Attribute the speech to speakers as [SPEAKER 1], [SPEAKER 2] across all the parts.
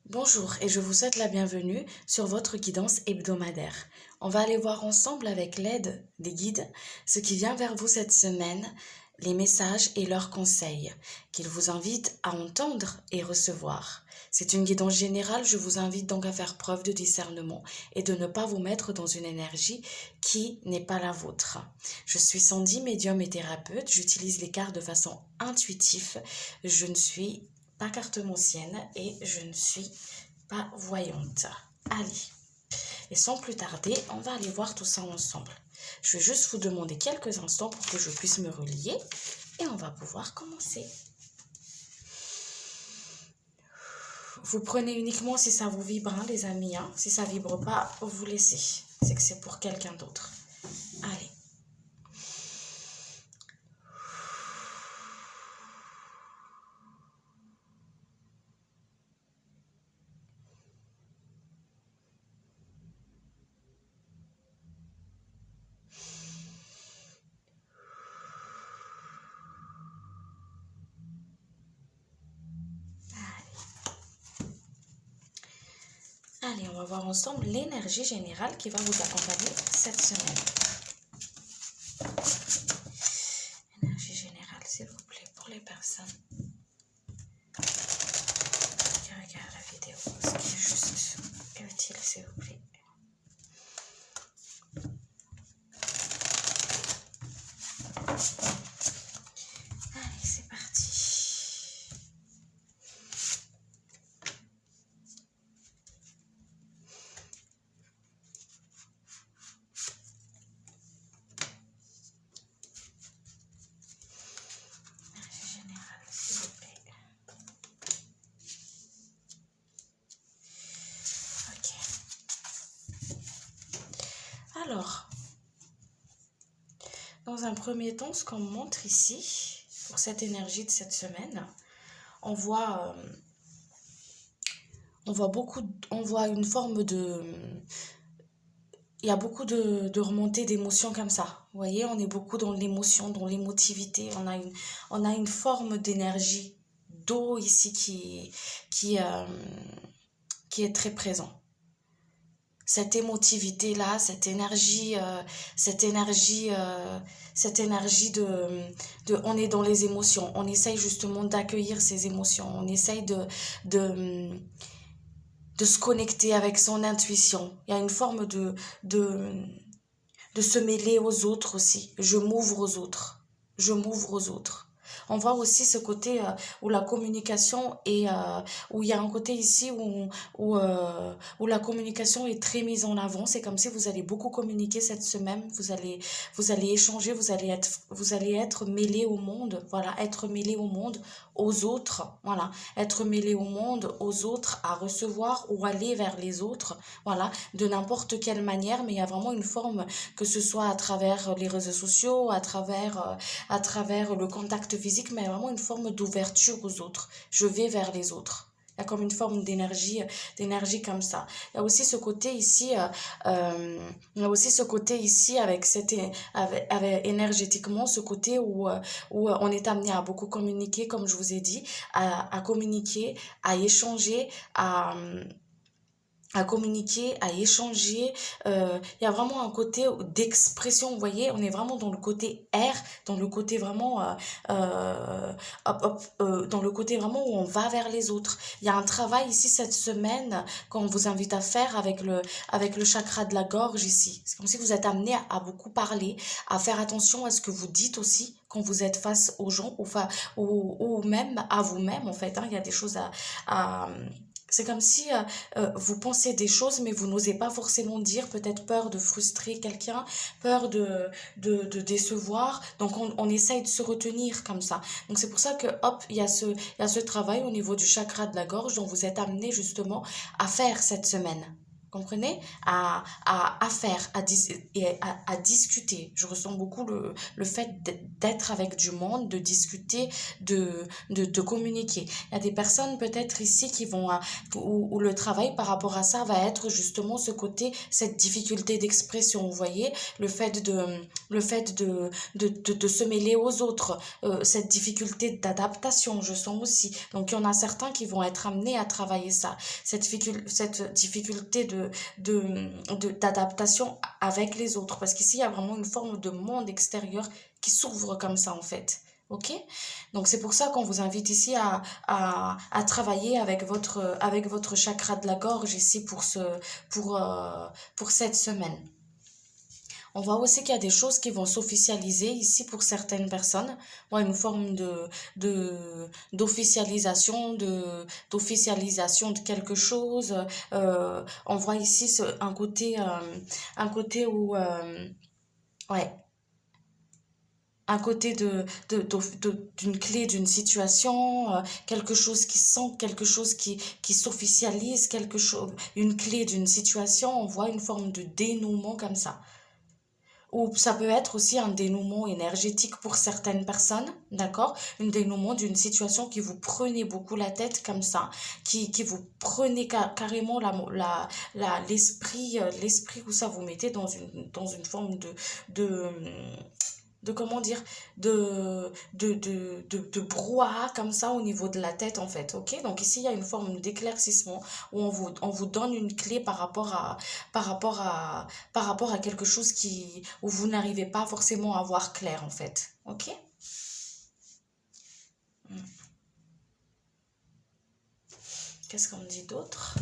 [SPEAKER 1] Bonjour et je vous souhaite la bienvenue sur votre guidance hebdomadaire. On va aller voir ensemble avec l'aide des guides ce qui vient vers vous cette semaine, les messages et leurs conseils qu'ils vous invitent à entendre et recevoir. C'est une guidance générale, je vous invite donc à faire preuve de discernement et de ne pas vous mettre dans une énergie qui n'est pas la vôtre. Je suis Sandy, médium et thérapeute, j'utilise les cartes de façon intuitive, je ne suis pas cartomancienne et je ne suis pas voyante. Allez, et sans plus tarder, on va aller voir tout ça ensemble. Je vais juste vous demander quelques instants pour que je puisse me relier et on va pouvoir commencer. Vous prenez uniquement si ça vous vibre, hein, les amis. Hein. Si ça vibre pas, vous laissez. C'est que c'est pour quelqu'un d'autre. Allez. Allez, on va voir ensemble l'énergie générale qui va vous accompagner cette semaine. Énergie générale, s'il vous plaît, pour les personnes qui regardent la vidéo, ce qui est juste et utile, s'il vous plaît. Allez, c'est parti. Alors, dans un premier temps, ce qu'on montre ici, pour cette énergie de cette semaine, on voit une forme de... Il y a beaucoup de remontées d'émotions comme ça. Vous voyez, on est beaucoup dans l'émotion, dans l'émotivité. On a une forme d'énergie, d'eau ici qui est très présent. Cette émotivité-là, cette énergie on est dans les émotions. On essaye justement d'accueillir ces émotions. On essaye de se connecter avec son intuition. Il y a une forme de se mêler aux autres aussi. Je m'ouvre aux autres. Je m'ouvre aux autres. On voit aussi ce côté où la communication est, où il y a un côté ici où la communication est très mise en avant. C'est comme si vous allez beaucoup communiquer cette semaine. Vous allez échanger, vous allez être mêlé au monde. Voilà, être mêlé au monde, aux autres. Voilà, être mêlé au monde, aux autres, à recevoir ou aller vers les autres. Voilà, de n'importe quelle manière, mais il y a vraiment une forme, que ce soit à travers les réseaux sociaux, à travers le contact physique, mais vraiment une forme d'ouverture aux autres. Je vais vers les autres. Il y a comme une forme d'énergie comme ça. Il y a aussi ce côté ici, il y a aussi ce côté ici avec énergétiquement, ce côté où on est amené à beaucoup communiquer, comme je vous ai dit, à communiquer, à échanger, à communiquer, à échanger. Il y a vraiment un côté d'expression, vous voyez, on est vraiment dans le côté air, dans le côté vraiment, dans le côté vraiment où on va vers les autres. Il y a un travail ici cette semaine qu'on vous invite à faire avec le chakra de la gorge ici. C'est comme si vous êtes amené à beaucoup parler, à faire attention à ce que vous dites aussi quand vous êtes face aux gens ou même à vous-même en fait. Hein. Il y a des choses à c'est comme si vous pensez des choses, mais vous n'osez pas forcément dire, peut-être peur de frustrer quelqu'un, peur de décevoir. Donc, on essaye de se retenir comme ça. Donc, c'est pour ça que, hop, il y a ce travail au niveau du chakra de la gorge dont vous êtes amené justement à faire cette semaine. Comprenez? À faire, à discuter. Je ressens beaucoup le fait d'être avec du monde, de discuter, de communiquer. Il y a des personnes peut-être ici qui vont, où le travail par rapport à ça va être justement ce côté, cette difficulté d'expression, vous voyez? Le fait de se mêler aux autres, cette difficulté d'adaptation, je sens aussi. Donc il y en a certains qui vont être amenés à travailler ça, cette difficulté d'adaptation avec les autres. Parce qu'ici, il y a vraiment une forme de monde extérieur qui s'ouvre comme ça, en fait. Ok? Donc, c'est pour ça qu'on vous invite ici à travailler avec votre chakra de la gorge ici pour cette semaine. On voit aussi qu'il y a des choses qui vont s'officialiser ici pour certaines personnes. Moi, une forme d'officialisation d'officialisation de quelque chose. On voit ici un côté où ouais, un côté d'une clé d'une situation, quelque chose qui sent, quelque chose qui s'officialise, quelque chose, une clé d'une situation. On voit une forme de dénouement comme ça. Ou ça peut être aussi un dénouement énergétique pour certaines personnes, d'accord? Un dénouement d'une situation qui vous prenait beaucoup la tête comme ça, qui vous prenait carrément l'esprit où ça vous mettait dans une forme de, de comment dire, de brouhaha comme ça au niveau de la tête en fait, ok? Donc ici il y a une forme d'éclaircissement où on vous donne une clé par rapport à, par rapport à quelque chose où vous n'arrivez pas forcément à voir clair en fait, ok? Qu'est-ce qu'on me dit d'autre?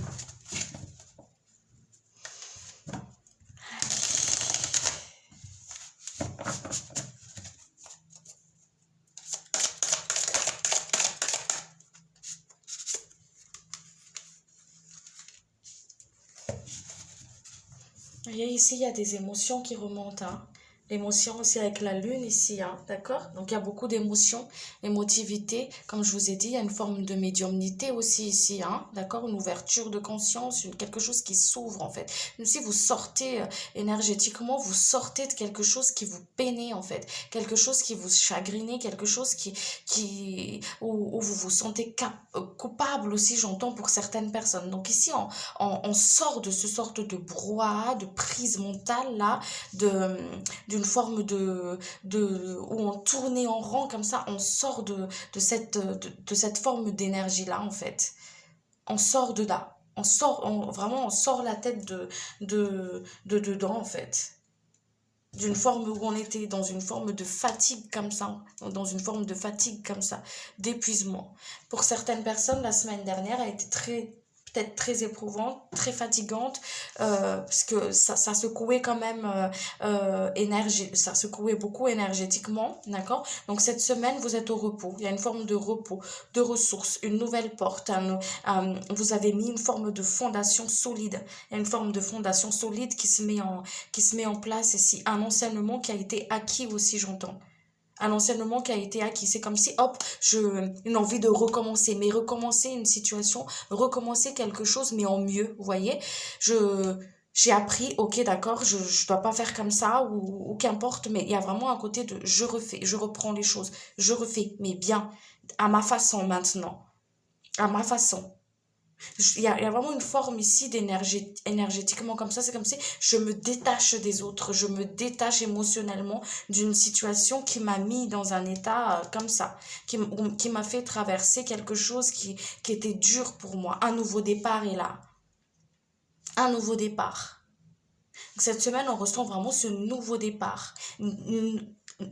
[SPEAKER 1] Et ici, il y a des émotions qui remontent, hein. L'émotion aussi avec la lune ici, hein, d'accord? Donc, il y a beaucoup d'émotions, émotivité. Comme je vous ai dit, il y a une forme de médiumnité aussi ici, hein, d'accord? Une ouverture de conscience, quelque chose qui s'ouvre en fait. Même si vous sortez énergétiquement, vous sortez de quelque chose qui vous peinait en fait. Quelque chose qui vous chagrinait, quelque chose où vous vous sentez coupable aussi, j'entends, pour certaines personnes. Donc ici, on sort de ce sorte de brouhaha, de prise mentale là, d'une forme où on tournait en rond comme ça, on sort de cette forme d'énergie là en fait. On sort de là. Vraiment, on sort la tête de dedans en fait. D'une forme où on était dans une forme de fatigue comme ça, d'épuisement. Pour certaines personnes, la semaine dernière a été peut-être très éprouvante, très fatigante, parce que ça secouait quand même ça secouait beaucoup énergétiquement, d'accord? Donc cette semaine, vous êtes au repos, il y a une forme de repos, de ressources, une nouvelle porte, vous avez mis une forme de fondation solide, il y a une forme de fondation solide qui se met en place ici, un enseignement qui a été acquis aussi, j'entends. Un enseignement qui a été acquis. C'est comme si, hop, une envie de recommencer, mais recommencer une situation, recommencer quelque chose, mais en mieux, vous voyez. J'ai appris, ok, d'accord, je dois pas faire comme ça, ou qu'importe, mais il y a vraiment un côté de je refais, je reprends les choses, je refais, mais bien, à ma façon maintenant, à ma façon. Il y a vraiment une forme ici énergétiquement comme ça. C'est comme si je me détache des autres. Je me détache émotionnellement d'une situation qui m'a mis dans un état comme ça. Qui m'a fait traverser quelque chose qui était dur pour moi. Un nouveau départ est là. Un nouveau départ. Cette semaine, on ressent vraiment ce nouveau départ.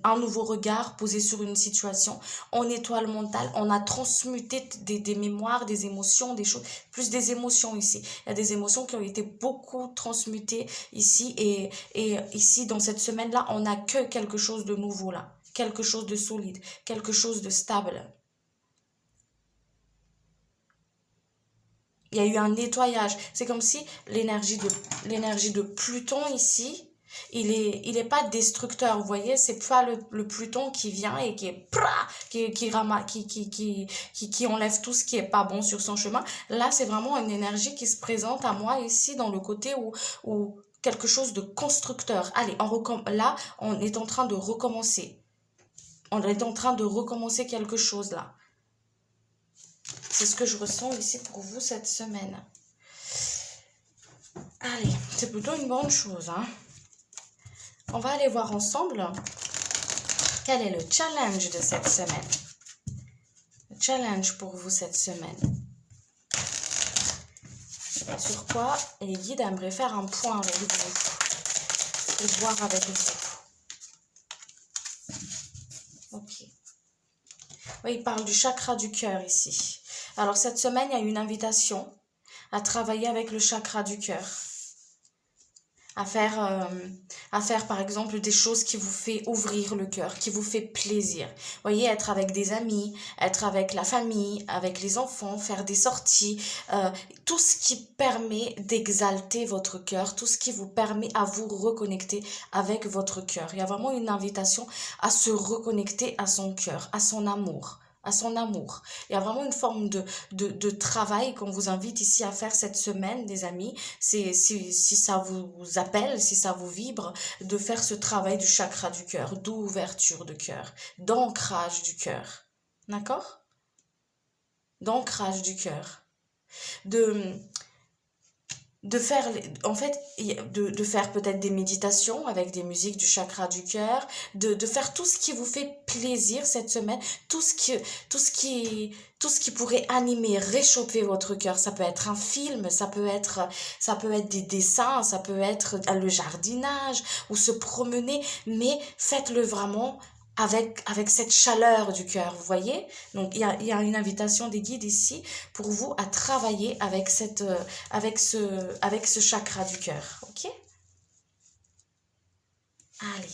[SPEAKER 1] Un nouveau regard posé sur une situation en étoile mentale. On a transmuté des mémoires, des émotions, des choses, plus des émotions ici. Il y a des émotions qui ont été beaucoup transmutées ici et ici, dans cette semaine-là, on n'a que quelque chose de nouveau là. Quelque chose de solide, quelque chose de stable. Il y a eu un nettoyage. C'est comme si l'énergie de Pluton ici Il est pas destructeur, vous voyez, c'est pas le Pluton qui vient et qui est qui enlève tout ce qui est pas bon sur son chemin. Là, c'est vraiment une énergie qui se présente à moi ici dans le côté où quelque chose de constructeur. Allez, là, on est en train de recommencer. On est en train de recommencer quelque chose là. C'est ce que je ressens ici pour vous cette semaine. Allez, c'est plutôt une bonne chose, hein. On va aller voir ensemble quel est le challenge de cette semaine. Le challenge pour vous cette semaine. Sur quoi les guides aimeraient faire un point avec vous. Et voir avec vous. Ok. Oui, il parle du chakra du cœur ici. Alors cette semaine, il y a une invitation à travailler avec le chakra du cœur. À faire par exemple des choses qui vous fait ouvrir le cœur, qui vous fait plaisir. Vous voyez, être avec des amis, être avec la famille, avec les enfants, faire des sorties, tout ce qui permet d'exalter votre cœur, tout ce qui vous permet à vous reconnecter avec votre cœur. Il y a vraiment une invitation à se reconnecter à son cœur, à son amour. À son amour. Il y a vraiment une forme de travail qu'on vous invite ici à faire cette semaine, les amis. Si ça vous appelle, si ça vous vibre, de faire ce travail du chakra du cœur, d'ouverture de cœur, d'ancrage du cœur. D'accord? D'ancrage du cœur. De faire, en fait, de faire peut-être des méditations avec des musiques du chakra du cœur, de faire tout ce qui vous fait plaisir cette semaine, tout ce qui pourrait animer, réchauffer votre cœur. Ça peut être un film, ça peut être des dessins, ça peut être le jardinage ou se promener, mais faites-le vraiment avec cette chaleur du cœur, vous voyez? Donc, il y a une invitation des guides ici pour vous à travailler avec ce chakra du cœur, ok? Allez,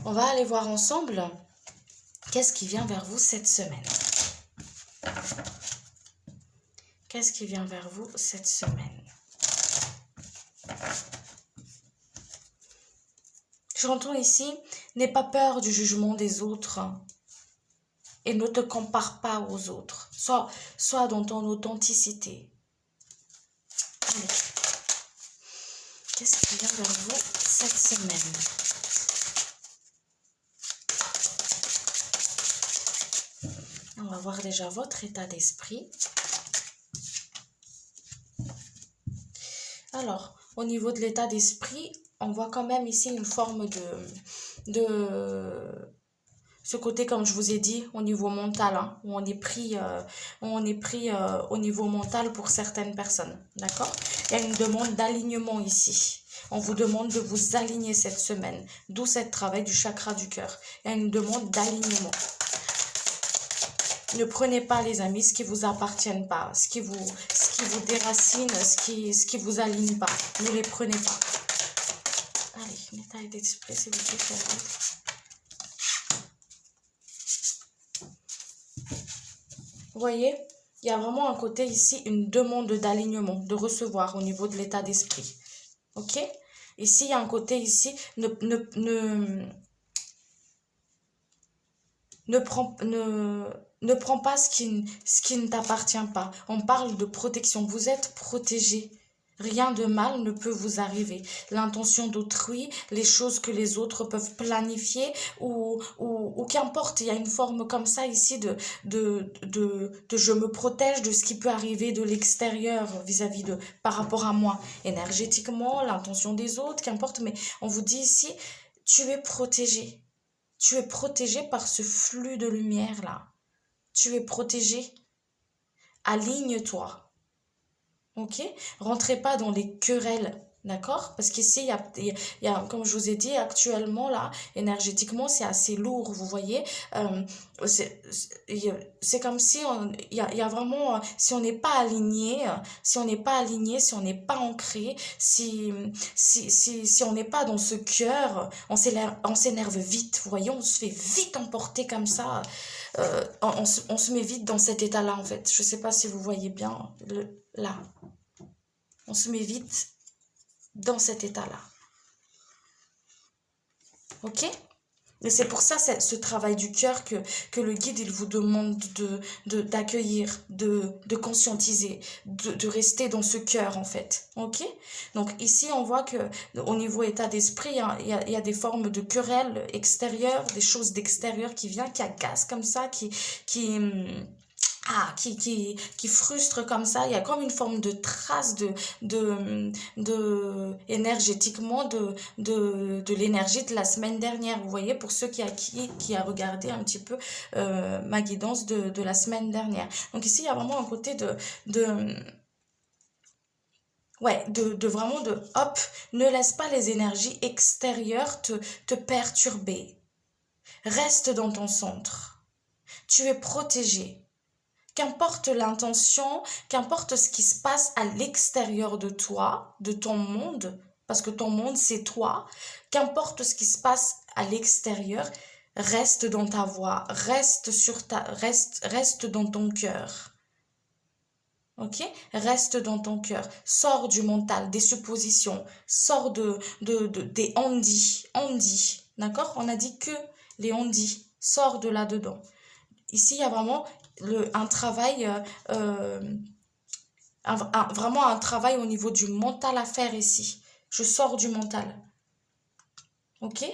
[SPEAKER 1] on va aller voir ensemble qu'est-ce qui vient vers vous cette semaine. Qu'est-ce qui vient vers vous cette semaine? J'entends ici, n'aie pas peur du jugement des autres et ne te compare pas aux autres. Sois dans ton authenticité. Allez. Qu'est-ce qui vient vers vous cette semaine? On va voir déjà votre état d'esprit. Alors, au niveau de l'état d'esprit, on voit quand même ici une forme de ce côté, comme je vous ai dit, au niveau mental, hein, où on est pris au niveau mental pour certaines personnes, d'accord? Il y a une demande d'alignement ici. On vous demande de vous aligner cette semaine, d'où ce travail du chakra du cœur. Il y a une demande d'alignement. Ne prenez pas, les amis, ce qui vous appartienne pas, ce qui vous déracine, ce qui vous aligne pas. Ne les prenez pas. Allez, l'état d'esprit, s'il vous plaît. Vous voyez, il y a vraiment un côté ici, une demande d'alignement, de recevoir au niveau de l'état d'esprit. Ok? Ici, il y a un côté ici, ne prends pas ce qui ne t'appartient pas. On parle de protection. Vous êtes protégé. Rien de mal ne peut vous arriver. L'intention d'autrui, les choses que les autres peuvent planifier ou qu'importe, il y a une forme comme ça ici de je me protège de ce qui peut arriver de l'extérieur vis-à-vis par rapport à moi. Énergétiquement, l'intention des autres, qu'importe, mais on vous dit ici, tu es protégé. Tu es protégé par ce flux de lumière là. Tu es protégé. Aligne-toi. Ok? Rentrez pas dans les querelles. D'accord? Parce qu'ici, il y a, comme je vous ai dit, actuellement, là, énergétiquement, c'est assez lourd, vous voyez. C'est comme si il y a vraiment, si on n'est pas aligné, si on n'est pas ancré, si on n'est pas dans ce cœur, on s'énerve vite, vous voyez, on se fait vite emporter comme ça. On se met vite dans cet état-là, en fait. Je sais pas si vous voyez bien, là. On se met vite dans cet état-là. Ok? Et c'est pour ça, c'est ce travail du cœur que le guide, il vous demande d'accueillir, de conscientiser, de rester dans ce cœur, en fait. Ok? Donc ici, on voit que au niveau état d'esprit, hein, il y a des formes de querelles extérieures, des choses d'extérieur qui viennent, qui agacent comme ça, qui frustre comme ça. Il y a comme une forme de trace énergétiquement de l'énergie de la semaine dernière. Vous voyez, pour ceux qui a regardé un petit peu ma guidance de la semaine dernière. Donc ici, il y a vraiment un côté de vraiment hop, ne laisse pas les énergies extérieures te perturber. Reste dans ton centre. Tu es protégé. Qu'importe l'intention, qu'importe ce qui se passe à l'extérieur de toi, de ton monde, parce que ton monde c'est toi, qu'importe ce qui se passe à l'extérieur, reste dans ta voie, reste dans ton cœur. Ok? Reste dans ton cœur. Sors du mental, des suppositions, sors des on-dit. D'accord? On a dit que les on-dit. Sors de là-dedans. Ici, il y a vraiment un travail, vraiment un travail au niveau du mental à faire ici. Je sors du mental. Ok?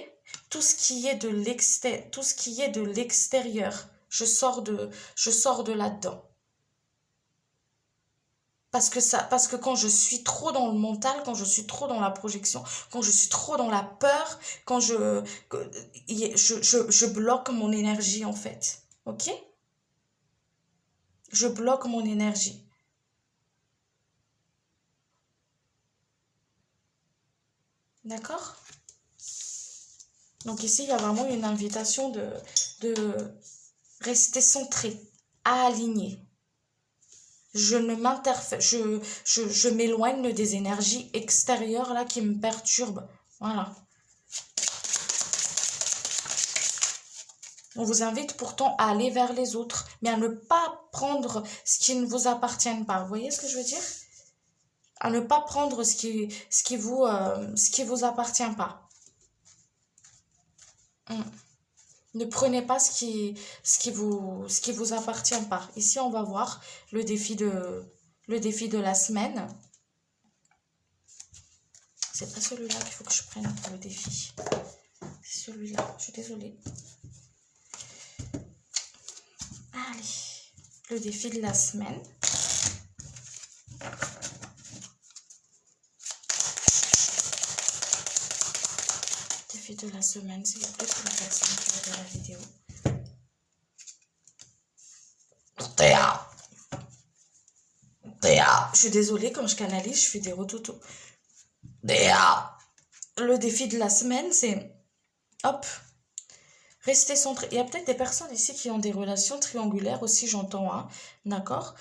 [SPEAKER 1] Tout ce qui est de l'extérieur, je sors de là-dedans. Parce que quand je suis trop dans le mental, quand je suis trop dans la projection, quand je suis trop dans la peur, quand je bloque mon énergie en fait. Ok? Je bloque mon énergie. D'accord? Donc ici, il y a vraiment une invitation de rester centré, aligné. Je ne m'interfère, je m'éloigne des énergies extérieures là qui me perturbent. Voilà. On vous invite pourtant à aller vers les autres, mais à ne pas prendre ce qui ne vous appartient pas. Vous voyez ce que je veux dire? À ne pas prendre ce qui vous appartient pas. Ne prenez pas ce qui vous appartient pas. Ici, on va voir le défi de la semaine. C'est pas celui-là qu'il faut que je prenne pour le défi. C'est celui-là. Je suis désolée. Allez. Le défi de la semaine. Défi de la semaine, s'il vous plaît, pour la personne qui regarde la vidéo. Théa. Je suis désolée, quand je canalise, je fais des rototos. Théa. Le défi de la semaine, c'est... Hop. Rester centré. Il y a peut-être des personnes ici qui ont des relations triangulaires aussi, j'entends, hein, d'accord,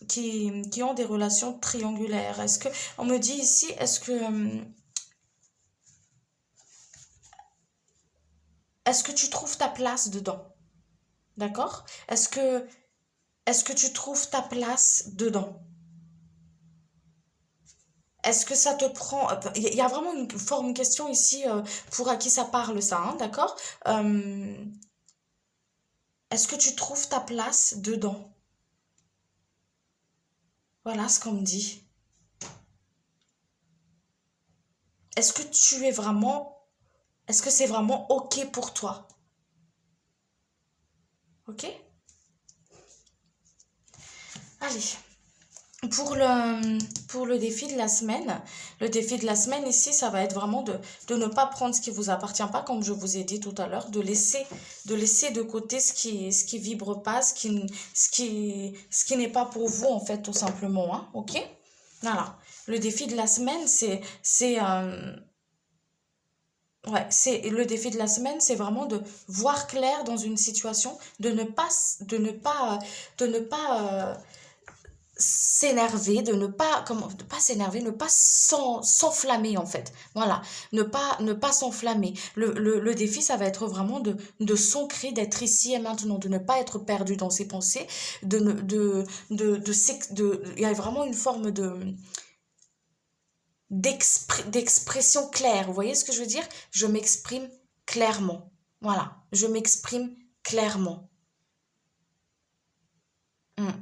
[SPEAKER 1] qui ont des relations triangulaires. Est-ce que, on me dit ici, est-ce que tu trouves ta place dedans? D'accord? Est-ce que tu trouves ta place dedans? Est-ce que ça te prend... Il y a vraiment une forme question ici pour à qui ça parle, ça, hein, d'accord? Est-ce que tu trouves ta place dedans? Voilà ce qu'on me dit. Est-ce que tu es vraiment... Est-ce que c'est vraiment OK pour toi? OK? Allez. Pour le défi de la semaine, ici, ça va être vraiment de ne pas prendre ce qui vous appartient pas, comme je vous ai dit tout à l'heure, de laisser de côté ce qui vibre pas, ce qui n'est pas pour vous, en fait, tout simplement, hein, ok? Voilà. Le défi de la semaine, le défi de la semaine, c'est vraiment de voir clair dans une situation, de ne pas s'énerver, de pas s'énerver, ne pas s'enflammer en fait. Voilà, ne pas s'enflammer. Le défi, ça va être vraiment de s'ancrer, d'être ici et maintenant, de ne pas être perdu dans ses pensées, il y a vraiment une forme d'expression claire. Vous voyez ce que je veux dire? Je m'exprime clairement. Voilà, je m'exprime clairement. Hmm.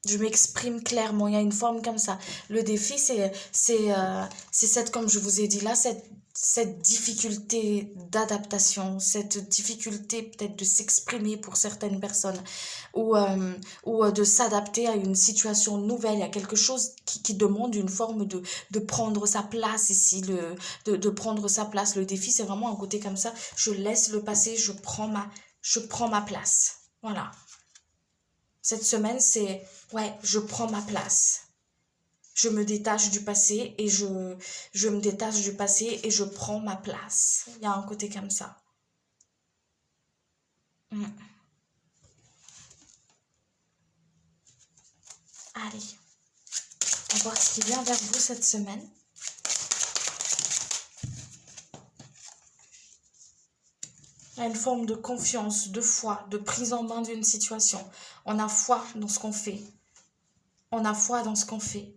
[SPEAKER 1] Je m'exprime clairement, il y a une forme comme ça. Le défi, c'est cette, comme je vous ai dit là, cette difficulté d'adaptation, cette difficulté peut-être de s'exprimer pour certaines personnes ou de s'adapter à une situation nouvelle. Il y a quelque chose qui demande une forme de prendre sa place ici, de prendre sa place. Le défi, c'est vraiment un côté comme ça. Je laisse le passé, je prends ma place. Voilà. Cette semaine, c'est, ouais, je prends ma place. Je me détache du passé et je me détache du passé et je prends ma place. Il y a un côté comme ça. Mm. Allez, on va voir ce qui vient vers vous cette semaine. Il y a une forme de confiance, de foi, de prise en main d'une situation. On a foi dans ce qu'on fait. On a foi dans ce qu'on fait.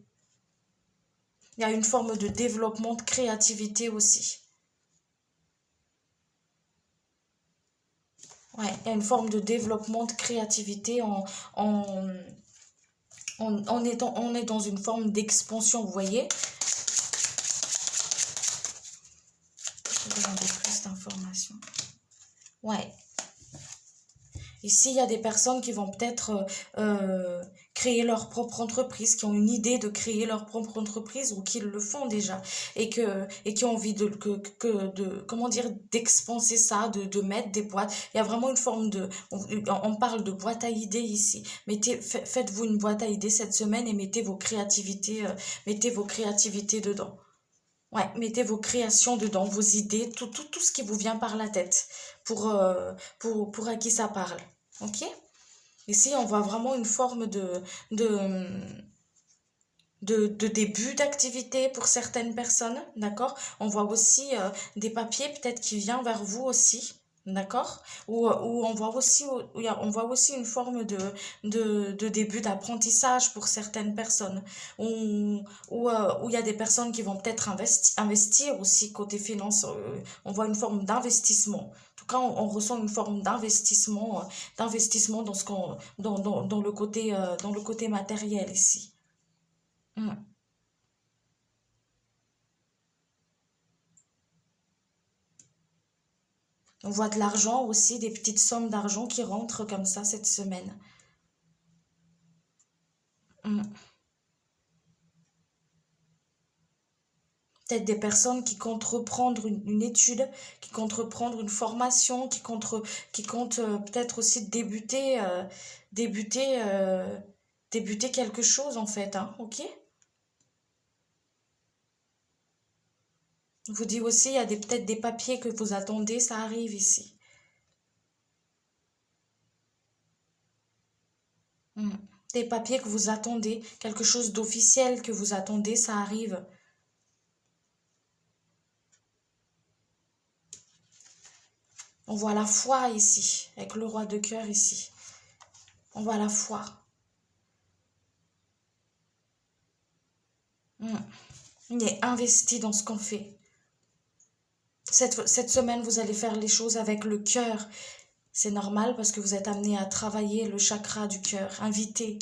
[SPEAKER 1] Il y a une forme de développement, de créativité aussi. Ouais, il y a une forme de développement, de créativité on est dans une forme d'expansion, vous voyez. Je vais demander plus d'informations. Ouais. Ici, il y a des personnes qui vont peut-être créer leur propre entreprise, qui ont une idée de créer leur propre entreprise ou qui le font déjà et qui ont envie de comment dire, d'expanser ça, de mettre des boîtes. Il y a vraiment une forme de on parle de boîte à idées ici. Faites-vous une boîte à idées cette semaine et mettez vos créativités dedans. Ouais, mettez vos créations dedans, vos idées, tout ce qui vous vient par la tête pour à qui ça parle. Ok? Ici, on voit vraiment une forme de, de début d'activité pour certaines personnes, d'accord? On voit aussi des papiers peut-être qui viennent vers vous aussi, d'accord? Ou on voit aussi, on voit aussi une forme de début d'apprentissage pour certaines personnes, où il y a des personnes qui vont peut-être investir aussi côté finance, on voit une forme d'investissement. En tout cas, on ressent une forme d'investissement dans ce qu'on, dans le côté matériel ici. Mm. On voit de l'argent aussi, des petites sommes d'argent qui rentrent comme ça cette semaine. Mm. Peut-être des personnes qui comptent reprendre une étude, qui comptent reprendre une formation, qui comptent peut-être aussi débuter, débuter quelque chose en fait, hein, ok? Je vous dis aussi, il y a peut-être des papiers que vous attendez, ça arrive ici. Mm. Des papiers que vous attendez, quelque chose d'officiel que vous attendez, ça arrive. On voit la foi ici, avec le roi de cœur ici. On voit la foi. Mm. Il est investi dans ce qu'on fait. Cette semaine, vous allez faire les choses avec le cœur. C'est normal parce que vous êtes amené à travailler le chakra du cœur, invité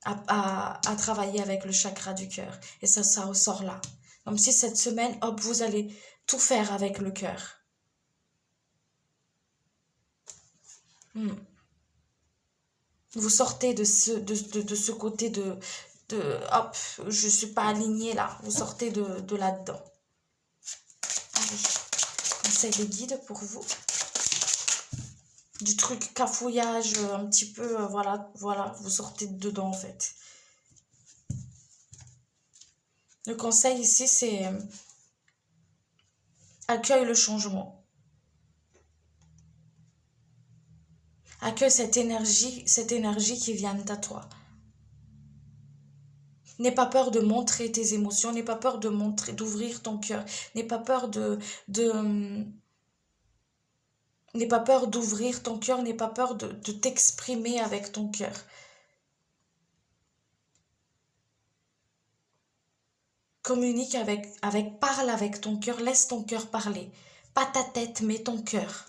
[SPEAKER 1] à travailler avec le chakra du cœur. Et ça ressort là. Comme si cette semaine, hop, vous allez tout faire avec le cœur. Mm. Vous sortez de ce côté hop, je suis pas alignée là. Vous sortez de là-dedans. Allez, conseil de guide pour vous. Du truc cafouillage, un petit peu, voilà, vous sortez de dedans en fait. Le conseil ici, c'est accueille le changement. Accueille cette énergie qui vient à toi. N'aie pas peur de montrer tes émotions, n'aie pas peur de montrer, d'ouvrir ton cœur, n'aie pas peur n'aie pas peur d'ouvrir ton cœur, n'aie pas peur de t'exprimer avec ton cœur. Communique parle avec ton cœur, laisse ton cœur parler. Pas ta tête, mais ton cœur.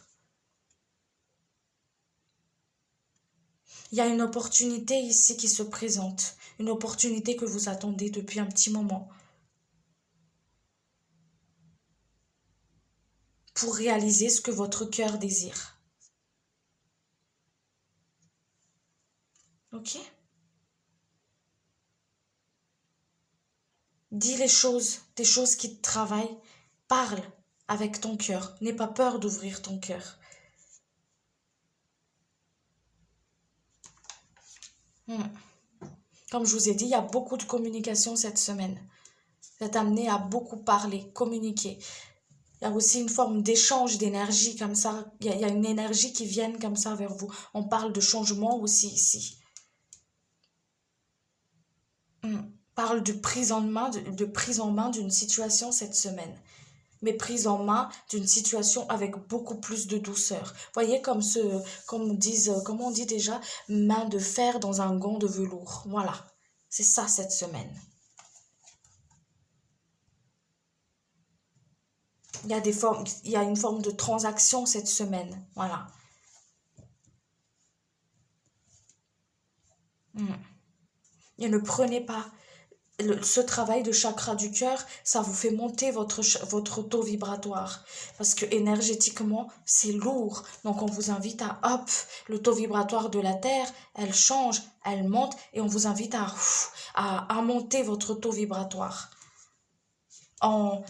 [SPEAKER 1] Il y a une opportunité ici qui se présente. Une opportunité que vous attendez depuis un petit moment. Pour réaliser ce que votre cœur désire. Ok? Dis les choses, des choses qui te travaillent. Parle avec ton cœur. N'aie pas peur d'ouvrir ton cœur. Comme je vous ai dit, il y a beaucoup de communication cette semaine. Vous êtes amené à beaucoup parler, communiquer. Il y a aussi une forme d'échange d'énergie comme ça. Il y a une énergie qui vient comme ça vers vous. On parle de changement aussi ici. Parle de prise en main, de prise en main d'une situation cette semaine. Mais prise en main d'une situation avec beaucoup plus de douceur. Voyez comme comment on dit déjà, main de fer dans un gant de velours. Voilà, c'est ça cette semaine. Il y a une forme de transaction cette semaine. Voilà. Et ne prenez pas ce travail de chakra du cœur, ça vous fait monter votre taux vibratoire. Parce que énergétiquement, c'est lourd. Donc, on vous invite le taux vibratoire de la Terre, elle change, elle monte. Et on vous invite à monter votre taux vibratoire. En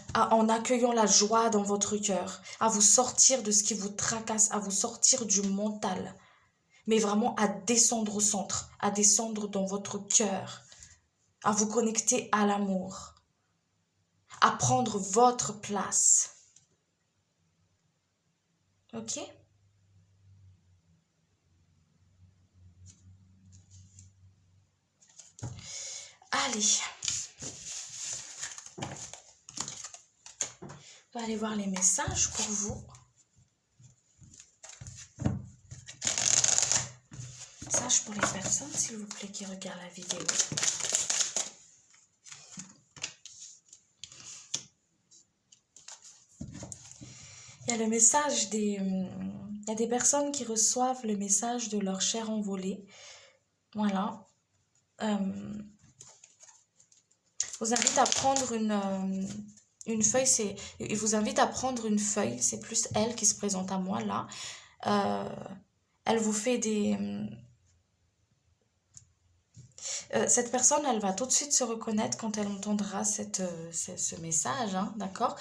[SPEAKER 1] accueillant la joie dans votre cœur. À vous sortir de ce qui vous tracasse, à vous sortir du mental. Mais vraiment à descendre au centre, à descendre dans votre cœur. À vous connecter à l'amour, à prendre votre place. Ok? Allez. On va aller voir les messages pour vous. Message pour les personnes, s'il vous plaît, qui regardent la vidéo. Il y a le message il y a des personnes qui reçoivent le message de leur chair envolée. Voilà. Vous invite à prendre une feuille. Il vous invite à prendre une feuille. C'est plus elle qui se présente à moi là. Elle vous fait cette personne, elle va tout de suite se reconnaître quand elle entendra ce message, hein, d'accord?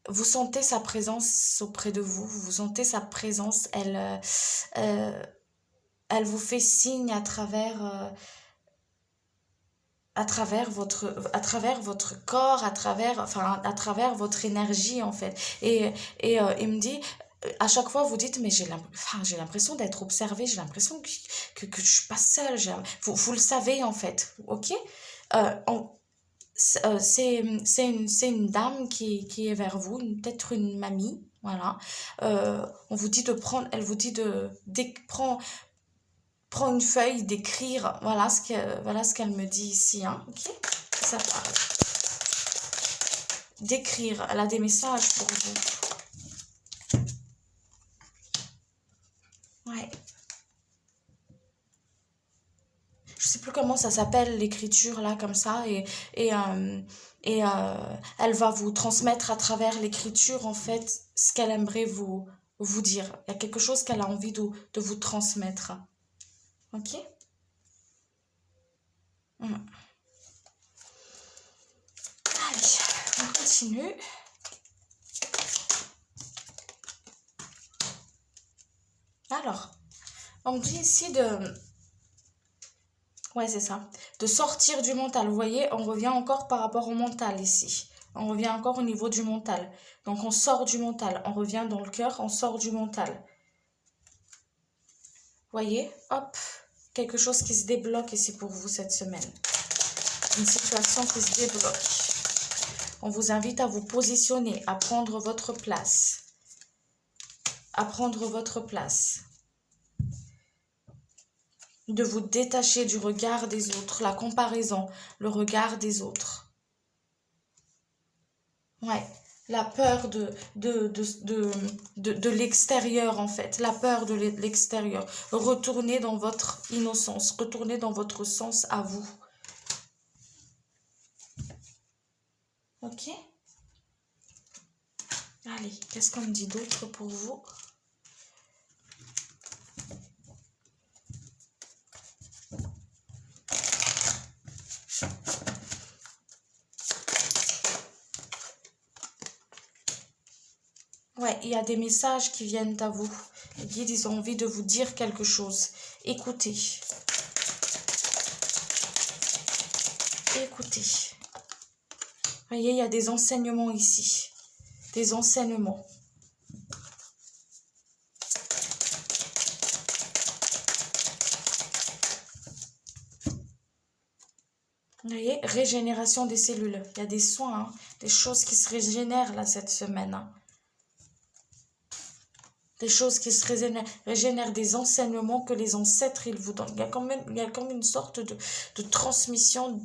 [SPEAKER 1] Vous sentez sa présence auprès de vous, vous sentez sa présence, elle vous fait signe à travers votre corps, à travers votre énergie en fait. Et il me dit, à chaque fois vous dites, mais j'ai l'impression d'être observée, j'ai l'impression que je suis pas seule. Vous le savez en fait, ok? C'est une dame qui est vers vous, peut-être une mamie, voilà. On vous dit elle vous dit prends une feuille, d'écrire, voilà ce qu'elle me dit ici, hein, ok? Ça parle. D'écrire, elle a des messages pour vous. Ouais. Je sais plus comment ça s'appelle l'écriture là comme ça et elle va vous transmettre à travers l'écriture en fait ce qu'elle aimerait vous dire. Il y a quelque chose qu'elle a envie de vous transmettre. Ok? Allez, on continue. Alors, on me dit ici ouais, c'est ça. De sortir du mental. Vous voyez, on revient encore par rapport au mental ici. On revient encore au niveau du mental. Donc, on sort du mental. On revient dans le cœur, on sort du mental. Vous voyez, hop, quelque chose qui se débloque ici pour vous cette semaine. Une situation qui se débloque. On vous invite à vous positionner, à prendre votre place. À prendre votre place. De vous détacher du regard des autres, la comparaison, le regard des autres. Ouais, la peur de l'extérieur en fait, la peur de l'extérieur. Retournez dans votre innocence, retournez dans votre sens à vous. Ok? Allez, qu'est-ce qu'on me dit d'autre pour vous? Ouais, il y a des messages qui viennent à vous. Les guides, ils ont envie de vous dire quelque chose. Écoutez. Écoutez. Voyez, il y a des enseignements ici. Des enseignements. Vous voyez, régénération des cellules. Il y a des soins, hein, des choses qui se régénèrent là cette semaine. Hein. Des choses qui se régénèrent, des enseignements que les ancêtres ils vous donnent. Il y a quand même une sorte de transmission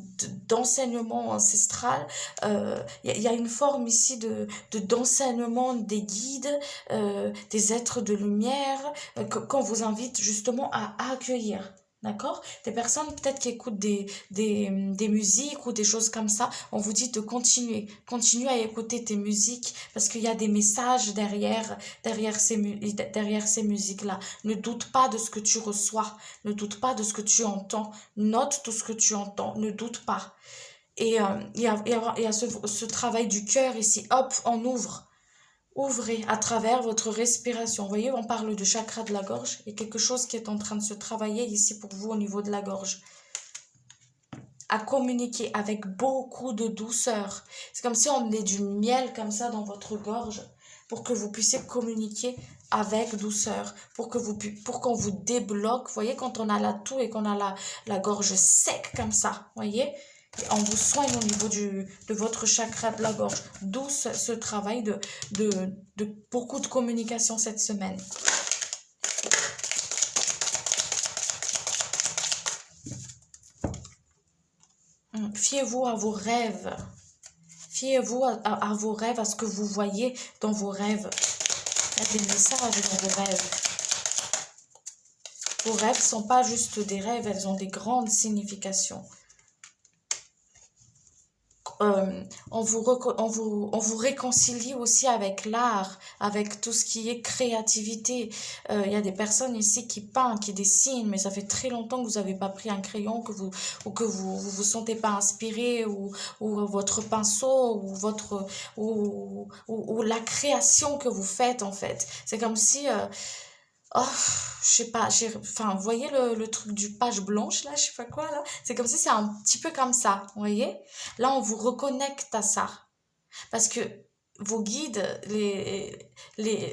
[SPEAKER 1] d'enseignement ancestral. Il y a une forme ici d'enseignement des guides, des êtres de lumière, qu'on vous invite justement à accueillir. D'accord? Des personnes peut-être qui écoutent des musiques ou des choses comme ça, on vous dit de continuer. Continuer à écouter tes musiques parce qu'il y a des messages derrière ces musiques-là. Ne doute pas de ce que tu reçois. Ne doute pas de ce que tu entends. Note tout ce que tu entends. Ne doute pas. Et il y a ce travail du cœur ici. Hop, on ouvre. Ouvrez à travers votre respiration. Vous voyez, on parle du chakra de la gorge. Il y a quelque chose qui est en train de se travailler ici pour vous au niveau de la gorge. À communiquer avec beaucoup de douceur. C'est comme si on met du miel comme ça dans votre gorge pour que vous puissiez communiquer avec douceur, pour qu'on vous débloque. Vous voyez, quand on a la toux et qu'on a la gorge sec comme ça, vous voyez, on vous soigne au niveau de votre chakra de la gorge. D'où ce travail de beaucoup de communication cette semaine. Fiez-vous à vos rêves. Fiez-vous à vos rêves, à ce que vous voyez dans vos rêves. Il y a des messages dans vos rêves. Vos rêves ne sont pas juste des rêves, elles ont des grandes significations. On vous réconcilie aussi avec l'art, avec tout ce qui est créativité. Il y a des personnes ici qui peignent, qui dessinent, mais ça fait très longtemps que vous n'avez pas pris un crayon, ou que vous sentez pas inspiré, ou votre pinceau, ou la création que vous faites en fait. C'est comme si... oh, je sais pas, enfin, vous voyez le truc du page blanche, là, je sais pas quoi, là? C'est comme si c'est un petit peu comme ça, vous voyez? Là, on vous reconnecte à ça. Parce que vos guides,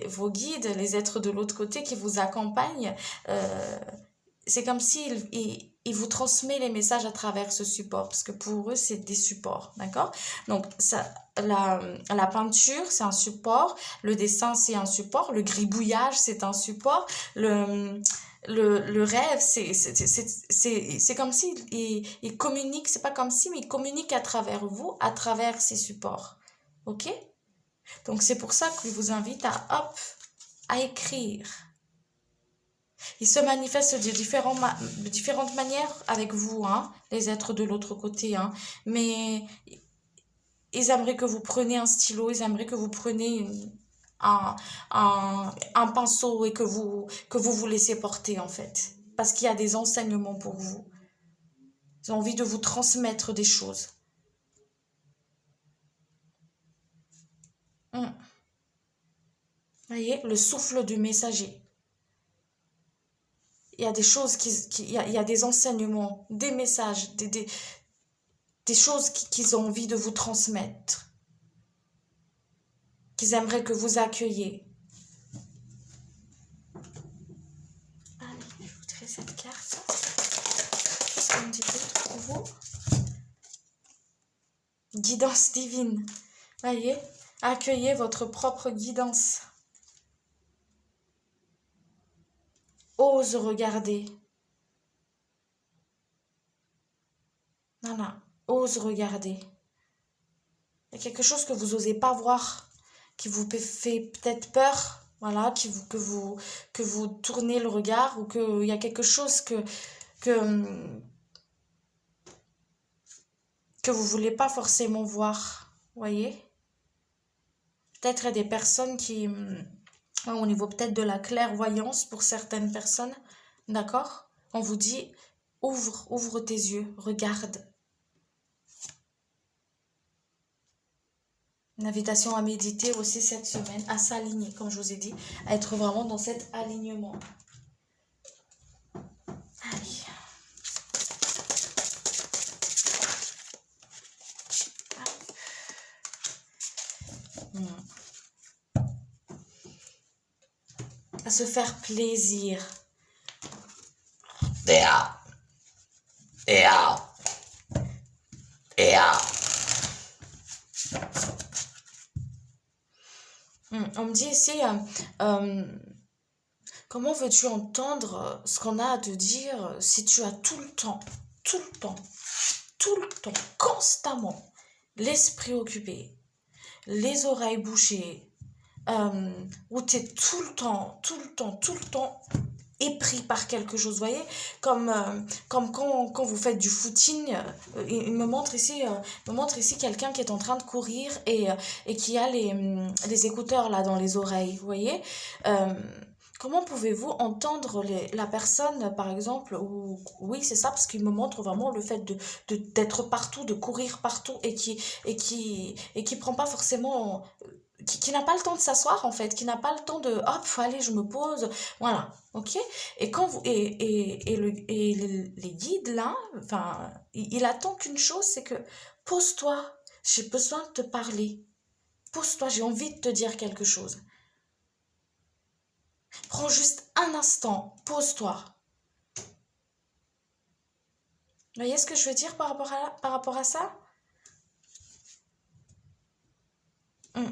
[SPEAKER 1] vos guides, les êtres de l'autre côté qui vous accompagnent, c'est comme s'ils ils vous transmettent les messages à travers ce support, parce que pour eux, c'est des supports, d'accord? Donc, la peinture, c'est un support, le dessin, c'est un support, le gribouillage, c'est un support, le rêve, c'est comme si il communique, c'est pas comme si, mais il communique à travers vous, à travers ces supports, ok? Donc, c'est pour ça que je vous invite à écrire. Ils se manifestent de différentes manières avec vous, hein, les êtres de l'autre côté, hein. Mais ils aimeraient que vous preniez un stylo, ils aimeraient que vous preniez un, un pinceau et que vous laissez porter, en fait. Parce qu'il y a des enseignements pour vous. Ils ont envie de vous transmettre des choses. Voyez, le souffle du messager. Il y a des choses il y a des enseignements, des messages, des choses qu'ils ont envie de vous transmettre, qu'ils aimeraient que vous accueilliez. Allez, je vous tirer cette carte. Qu'est-ce qu'on me dit pour vous? Guidance divine. Voyez, accueillez votre propre guidance. Ose regarder. Voilà, ose regarder. Il y a quelque chose que vous n'osez pas voir, qui vous fait peut-être peur, voilà, que vous tournez le regard, ou qu'il y a quelque chose que vous voulez pas forcément voir, voyez? Peut-être il y a des personnes qui, au niveau peut-être de la clairvoyance pour certaines personnes, d'accord? On vous dit, ouvre tes yeux, regarde. Une invitation à méditer aussi cette semaine, à s'aligner, comme je vous ai dit, à être vraiment dans cet alignement. Allez. À se faire plaisir. On me dit ici, comment veux-tu entendre ce qu'on a à te dire si tu as tout le temps, constamment, l'esprit occupé, les oreilles bouchées, où tu es tout le temps épris par quelque chose, vous voyez, comme quand vous faites du footing, il me montre ici quelqu'un qui est en train de courir et qui a les écouteurs là dans les oreilles, vous voyez. Comment pouvez-vous entendre la personne, par exemple, ou oui, c'est ça, parce qu'il me montre vraiment le fait d'être partout, de courir partout et qui prend pas forcément, qui n'a pas le temps de s'asseoir en fait, qui n'a pas le temps de hop, allez, je me pose, voilà, ok? Et quand vous les guides là, enfin, il attend qu'une chose, c'est que pose-toi, j'ai besoin de te parler, pose-toi, j'ai envie de te dire quelque chose. Prends juste un instant, pose-toi. Vous voyez ce que je veux dire par rapport à ça? Allez.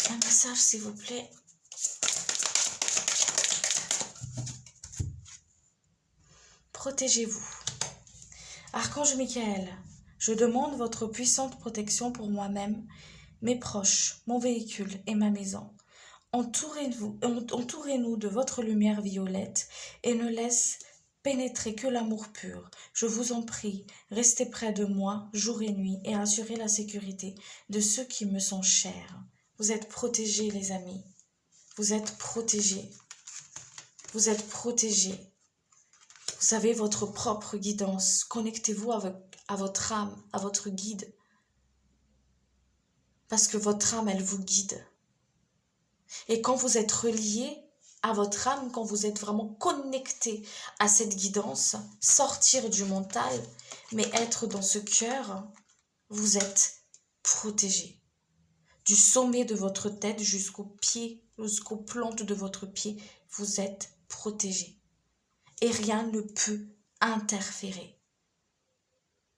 [SPEAKER 1] Un message, s'il vous plaît. Protégez-vous. Archange Michael, je demande votre puissante protection pour moi-même, mes proches, mon véhicule et ma maison. Entourez-nous de votre lumière violette et ne laisse pénétrer que l'amour pur. Je vous en prie, restez près de moi jour et nuit et assurez la sécurité de ceux qui me sont chers. Vous êtes protégés, les amis. Vous êtes protégés. Vous êtes protégés. Vous avez votre propre guidance. Connectez-vous à votre âme, à votre guide. Parce que votre âme, elle vous guide. Et quand vous êtes relié à votre âme, quand vous êtes vraiment connecté à cette guidance, sortir du mental, mais être dans ce cœur, vous êtes protégé. Du sommet de votre tête jusqu'aux pieds, jusqu'aux plantes de votre pied, vous êtes protégé. Et rien ne peut interférer.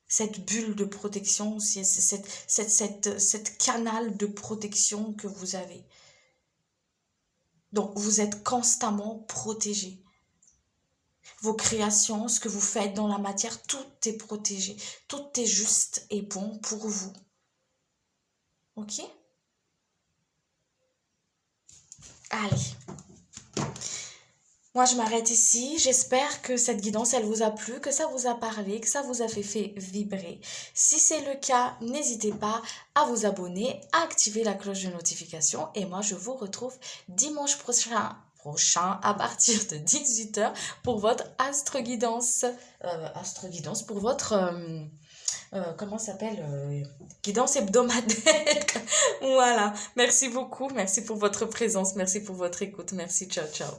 [SPEAKER 1] Cette bulle de protection, cette canal de protection que vous avez. Donc, vous êtes constamment protégé. Vos créations, ce que vous faites dans la matière, tout est protégé. Tout est juste et bon pour vous. Ok? Allez. Moi, je m'arrête ici. J'espère que cette guidance, elle vous a plu, que ça vous a parlé, que ça vous a fait vibrer. Si c'est le cas, n'hésitez pas à vous abonner, à activer la cloche de notification. Et moi, je vous retrouve dimanche prochain à partir de 18h pour votre astro-guidance. Astro-guidance pour votre... comment ça s'appelle guidance hebdomadaire. Voilà. Merci beaucoup. Merci pour votre présence. Merci pour votre écoute. Merci. Ciao, ciao.